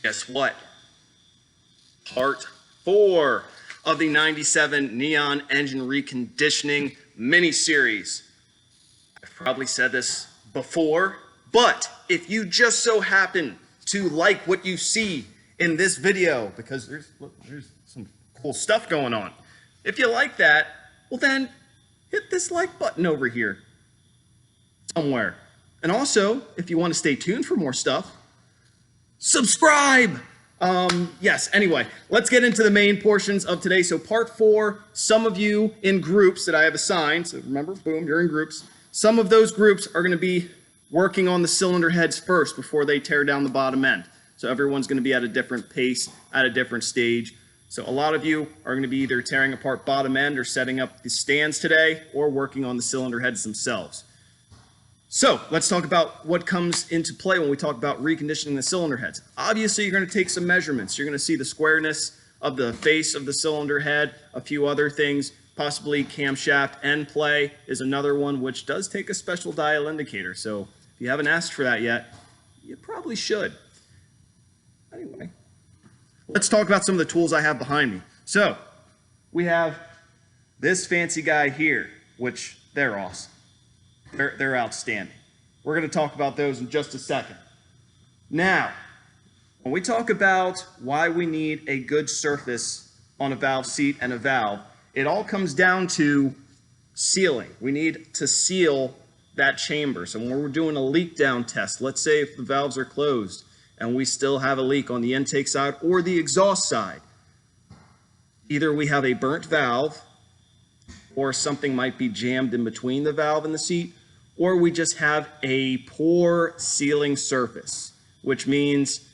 Guess what? Part 4 of the 97 Neon Engine Reconditioning mini-series. I've probably said this before, but if you just so happen to like what you see in this video, because there's some cool stuff going on. If you like that, well then hit this like button over here somewhere. And also, if you want to stay tuned for more stuff, subscribe! Yes, anyway, let's get into the main portions of today. So part 4, some of you in groups that I have assigned, so remember, boom, you're in groups. Some of those groups are going to be working on the cylinder heads first before they tear down the bottom end. So everyone's going to be at a different pace, at a different stage. So a lot of you are going to be either tearing apart bottom end or setting up the stands today, or working on the cylinder heads themselves. So let's talk about what comes into play when we talk about reconditioning the cylinder heads. Obviously, you're going to take some measurements. You're going to see the squareness of the face of the cylinder head, a few other things, possibly camshaft end play is another one, which does take a special dial indicator. So if you haven't asked for that yet, you probably should. Anyway, let's talk about some of the tools I have behind me. So we have this fancy guy here, which they're awesome. They're outstanding. We're going to talk about those in just a second. Now, when we talk about why we need a good surface on a valve seat and a valve, it all comes down to sealing. We need to seal that chamber. So when we're doing a leak down test, let's say if the valves are closed and we still have a leak on the intake side or the exhaust side, either we have a burnt valve or something might be jammed in between the valve and the seat, or we just have a poor sealing surface, which means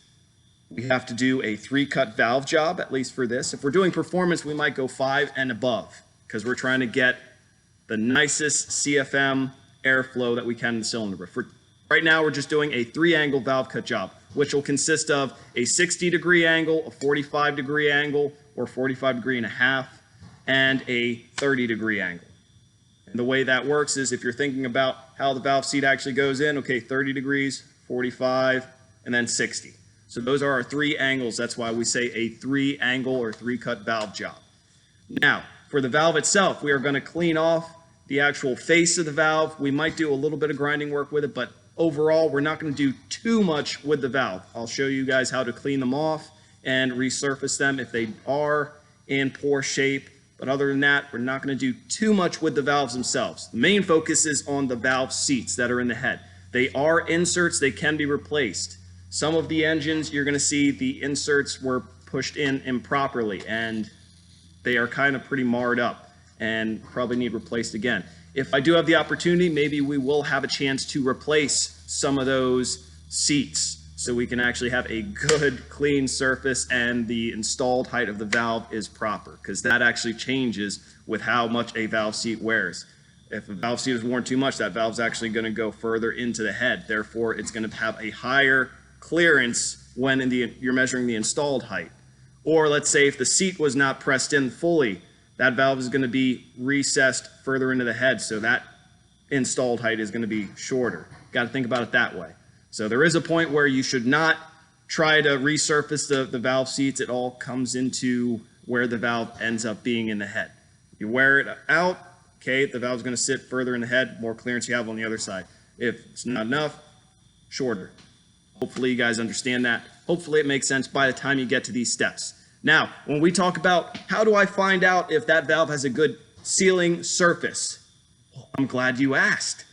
we have to do a 3-cut valve job, at least for this. If we're doing performance, we might go 5 and above, because we're trying to get the nicest CFM airflow that we can in the cylinder. But for right now, we're just doing a 3-angle valve cut job, which will consist of a 60-degree angle, a 45-degree angle, or 45.5 and a 30-degree angle. And the way that works is if you're thinking about how the valve seat actually goes in, okay, 30 degrees, 45, and then 60. So those are our 3 angles. That's why we say a 3-angle or 3-cut valve job. Now, for the valve itself, we are going to clean off the actual face of the valve. We might do a little bit of grinding work with it, but overall, we're not going to do too much with the valve. I'll show you guys how to clean them off and resurface them if they are in poor shape. But other than that, we're not going to do too much with the valves themselves. The main focus is on the valve seats that are in the head. They are inserts. They can be replaced. Some of the engines, you're going to see the inserts were pushed in improperly, and they are kind of pretty marred up and probably need replaced again. If I do have the opportunity, maybe we will have a chance to replace some of those seats so we can actually have a good clean surface and the installed height of the valve is proper, because that actually changes with how much a valve seat wears. If a valve seat is worn too much, that valve's actually going to go further into the head. Therefore, it's going to have a higher clearance when you're measuring the installed height. Or let's say if the seat was not pressed in fully, that valve is going to be recessed further into the head, so that installed height is going to be shorter. Got to think about it that way. So there is a point where you should not try to resurface the valve seats. It all comes into where the valve ends up being in the head. You wear it out, okay, the valve's going to sit further in the head, more clearance you have on the other side. If it's not enough, shorter. Hopefully you guys understand that. Hopefully it makes sense by the time you get to these steps. Now, when we talk about how do I find out if that valve has a good sealing surface, well, I'm glad you asked.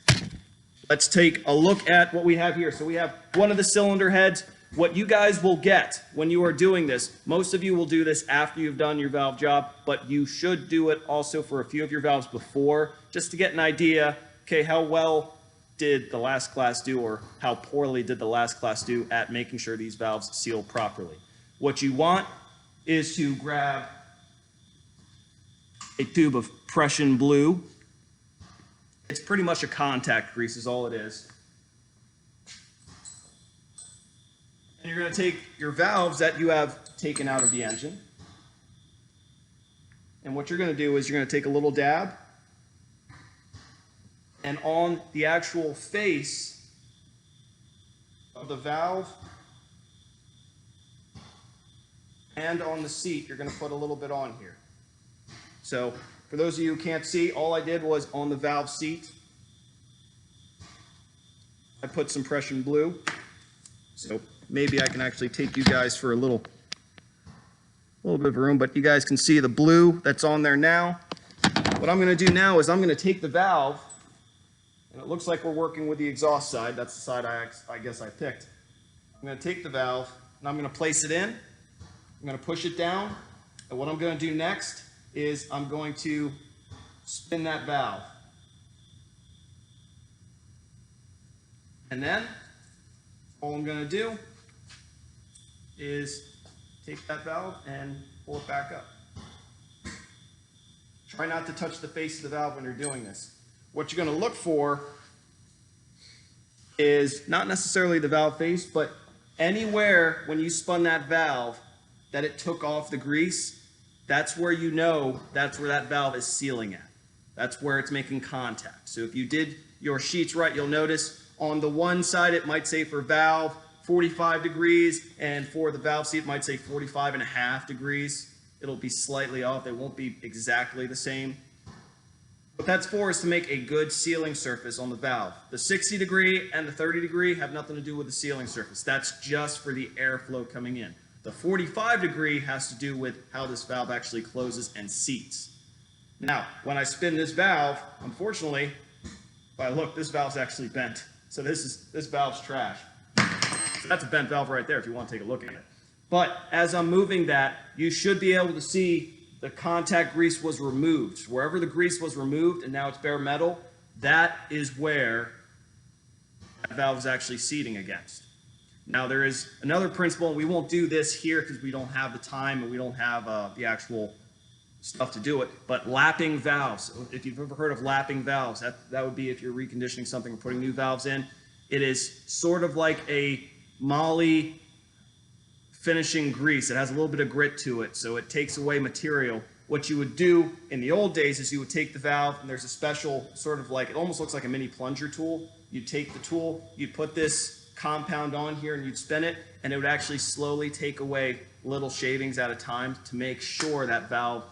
Let's take a look at what we have here. So we have one of the cylinder heads. What you guys will get when you are doing this, most of you will do this after you've done your valve job, but you should do it also for a few of your valves before, just to get an idea, okay, how well did the last class do, or how poorly did the last class do at making sure these valves seal properly. What you want is to grab a tube of Prussian blue. It's pretty much a contact grease is all it is. And you're going to take your valves that you have taken out of the engine. And what you're going to do is you're going to take a little dab, and on the actual face of the valve, and on the seat, you're going to put a little bit on here. So for those of you who can't see, all I did was on the valve seat, I put some Prussian blue. So maybe I can actually take you guys for a little bit of room, but you guys can see the blue that's on there now. What I'm going to do now is I'm going to take the valve, and it looks like we're working with the exhaust side. That's the side I guess I picked. I'm going to take the valve, and I'm going to place it in. I'm going to push it down, and what I'm going to do next is I'm going to spin that valve. And then all I'm going to do is take that valve and pull it back up. Try not to touch the face of the valve when you're doing this. What you're going to look for is not necessarily the valve face, but anywhere when you spun that valve that it took off the grease, that's where you know that's where that valve is sealing at. That's where it's making contact. So if you did your sheets right, you'll notice on the one side it might say for valve 45 degrees, and for the valve seat it might say 45.5 degrees. It'll be slightly off. They won't be exactly the same. What that's for is to make a good sealing surface on the valve. The 60 degree and the 30 degree have nothing to do with the sealing surface. That's just for the airflow coming in. The 45 degree has to do with how this valve actually closes and seats. Now, when I spin this valve, unfortunately, if I look, this valve's actually bent. So this valve's trash. So that's a bent valve right there if you want to take a look at it. But as I'm moving that, you should be able to see the contact grease was removed. Wherever the grease was removed and now it's bare metal, that is where that valve is actually seating against. Now there is another principle, and we won't do this here because we don't have the time and we don't have the actual stuff to do it, but lapping valves. If you've ever heard of lapping valves, that would be if you're reconditioning something or putting new valves in. It is sort of like a moly finishing grease. It has a little bit of grit to it, so it takes away material. What you would do in the old days is you would take the valve, and there's a special sort of like, it almost looks like a mini plunger tool. You'd take the tool, you'd put this compound on here, and you'd spin it, and it would actually slowly take away little shavings at a time to make sure that valve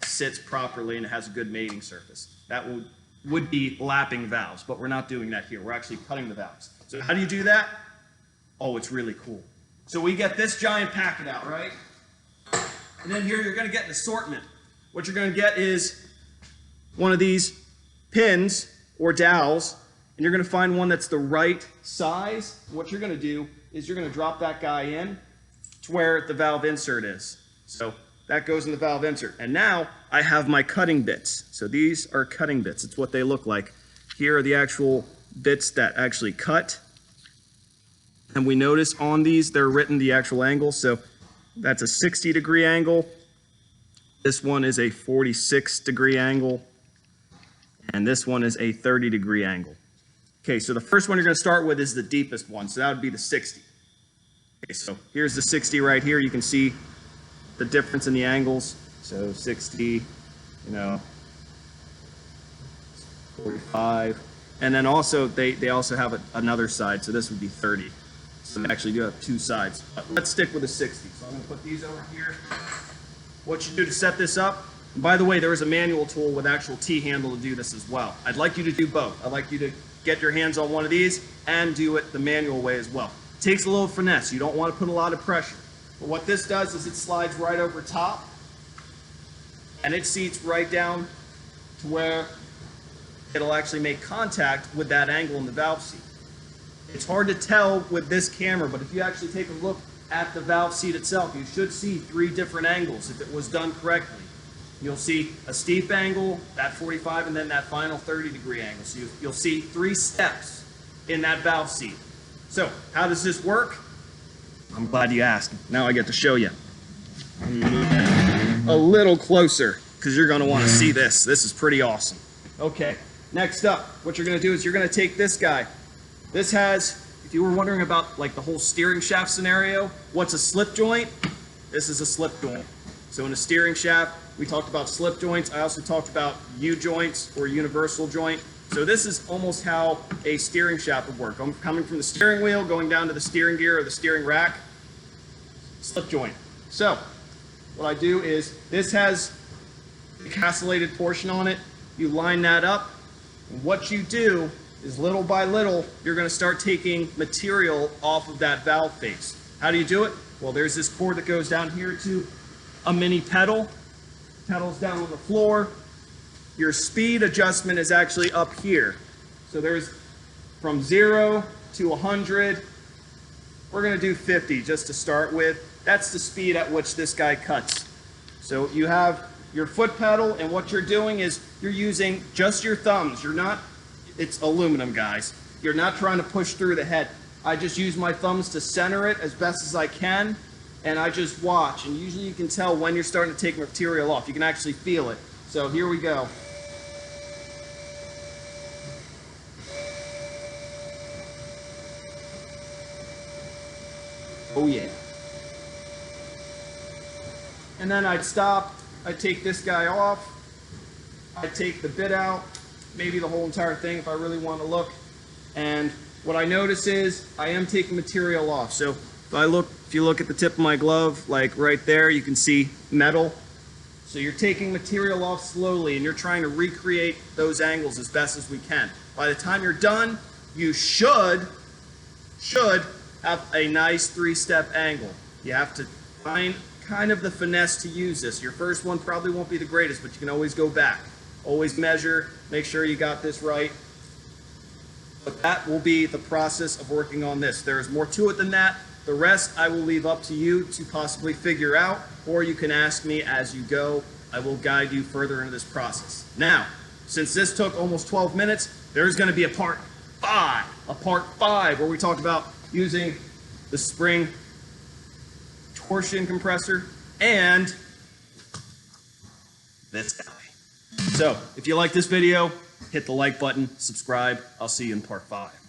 sits properly and it has a good mating surface. That would be lapping valves, but we're not doing that here. We're actually cutting the valves. So how do you do that? Oh, it's really cool. So we get this giant packet out, right? And then here you're going to get an assortment. What you're going to get is one of these pins or dowels, and you're going to find one that's the right size. What you're going to do is you're going to drop that guy in to where the valve insert is. So that goes in the valve insert. And now I have my cutting bits. So these are cutting bits. It's what they look like. Here are the actual bits that actually cut. And we notice on these, they're written the actual angle. So that's a 60 degree angle. This one is a 46 degree angle. And this one is a 30 degree angle. Okay, so the first one you're going to start with is the deepest one. So that would be the 60. Okay, so here's the 60 right here. You can see the difference in the angles. So 60, 45. And then also, they also have another side. So this would be 30. So they actually do have two sides. But let's stick with the 60. So I'm going to put these over here. What you do to set this up, and by the way, there is a manual tool with actual T-handle to do this as well. I'd like you to do both. I'd like you to get your hands on one of these and do it the manual way as well. It takes a little finesse. You don't want to put a lot of pressure. But what this does is it slides right over top, and it seats right down to where it'll actually make contact with that angle in the valve seat. It's hard to tell with this camera, but if you actually take a look at the valve seat itself, you should see 3 different angles if it was done correctly. You'll see a steep angle, that 45, and then that final 30 degree angle. So you'll see 3 steps in that valve seat. So how does this work? I'm glad you asked. Now I get to show you. A little closer, because you're going to want to see this. This is pretty awesome. Okay, next up, what you're going to do is you're going to take this guy. This has, if you were wondering about like the whole steering shaft scenario, what's a slip joint? This is a slip joint. So in a steering shaft, we talked about slip joints. I also talked about U-joints or universal joint. So this is almost how a steering shaft would work. I'm coming from the steering wheel, going down to the steering gear or the steering rack, slip joint. So what I do is, this has a castellated portion on it. You line that up. And what you do is little by little, you're going to start taking material off of that valve face. How do you do it? Well, there's this cord that goes down here to a mini pedal. Pedal's down on the floor. Your speed adjustment is actually up here. So there's from 0 to 100. We're going to do 50 just to start with. That's the speed at which this guy cuts. So you have your foot pedal, and what you're doing is you're using just your thumbs. You're not, it's aluminum, guys. You're not trying to push through the head. I just use my thumbs to center it as best as I can, and I just watch. And usually you can tell when you're starting to take material off. You can actually feel it. So here we go. Oh yeah. And then I'd stop, I'd take this guy off, I'd take the bit out, maybe the whole entire thing if I really want to look. And what I notice is I am taking material off. So if you look at the tip of my glove, like right there, you can see metal. So you're taking material off slowly, and you're trying to recreate those angles as best as we can. By the time you're done, you should have a nice 3-step angle. You have to find kind of the finesse to use this. Your first one probably won't be the greatest, but you can always go back. Always measure, make sure you got this right. But that will be the process of working on this. There's more to it than that. The rest I will leave up to you to possibly figure out, or you can ask me as you go. I will guide you further into this process. Now, since this took almost 12 minutes, there's going to be a part 5 where we talk about using the spring torsion compressor and this guy. So if you like this video, hit the like button, subscribe. I'll see you in part 5.